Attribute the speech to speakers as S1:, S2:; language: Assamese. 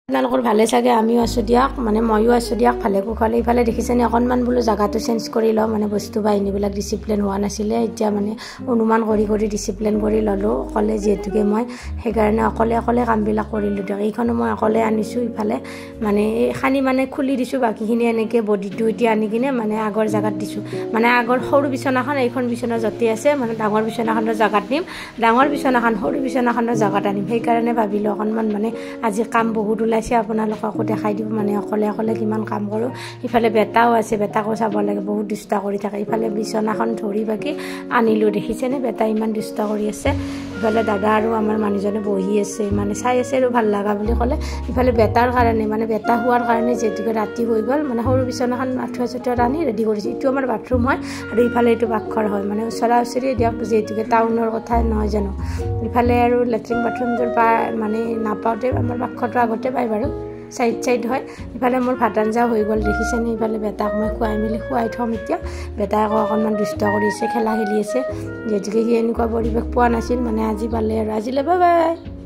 S1: আপোনালোকৰ ভালে চাগে আমিও আছোঁ দিয়ক মানে ময়ো আছোঁ দিয়ক ভালে কুশলে ইফালে দেখিছেনে অকণমান বোলো জাগাটো চেঞ্জ কৰি লওঁ মানে বস্তু বাহিনীবিলাক ডিচিপ্লিন হোৱা নাছিলে এতিয়া মানে অনুমান কৰি ডিচিপ্লিন কৰি ল'লোঁ অকলে যিহেতুকে মই সেইকাৰণে অকলে কামবিলাক কৰিলোঁ দিয়ক এইখনো মই অকলে আনিছোঁ ইফালে মানে খানি মানে খুলি দিছোঁ বাকীখিনি এনেকৈ বডিটো এতিয়া আনি কিনে মানে আগৰ জাগাত দিছোঁ মানে আগৰ সৰু বিচনাখন এইখন বিচনা য'তে আছে মানে ডাঙৰ বিচনাখনৰ জাগাত নিম ডাঙৰ বিচনাখন সৰু বিচনাখনৰ জাগাত আনিম সেইকাৰণে ভাবিলোঁ অকণমান মানে আজি কাম বহুত ওলাইছে আপোনালোককো দেখাই দিব মানে অকলে কিমান কাম কৰোঁ ইফালে বেটাও আছে বেটাকো চাব লাগে বহুত দুষ্ট কৰি থাকে ইফালে বিচনাখন ধৰি বাকি আনিলোঁ দেখিছেনে বেটা ইমান দুষ্ট কৰি আছে ইফালে দাদা আৰু আমাৰ মানুহজনে বহি আছে মানে চাই আছে আৰু ভাল লগা বুলি ক'লে ইফালে বেটাৰ কাৰণে মানে বেটা হোৱাৰ কাৰণে যেহেতুকে ৰাতি হৈ গ'ল মানে সৰু বিচনাখন আঁঠুৱা আনি ৰেডি কৰিছোঁ এইটো আমাৰ বাথৰুম হয় আৰু ইফালে এইটো পাকঘৰ হয় মানে ওচৰা-ওচৰি দিয়ক যিহেতুকে টাউনৰ কথা নহয় জানো ইফালে আৰু লেট্ৰিন বাথৰুমটোৰ মানে নাপাওঁতে আমাৰ পাকঘৰটো আগতে পায় বাৰু সাইড হয় ইফালে মোৰ ভাত আঞ্জা হৈ গ'ল দেখিছেনে ইফালে বেটাক মই খুৱাই থ'ম এতিয়া বেটাই আকৌ অকণমান দুষ্ট কৰি আছে খেলা খেলি আছে যেহেতুকে সি এনেকুৱা পৰিৱেশ পোৱা নাছিল মানে আজি পালে আৰু আজিলৈ বাই বাই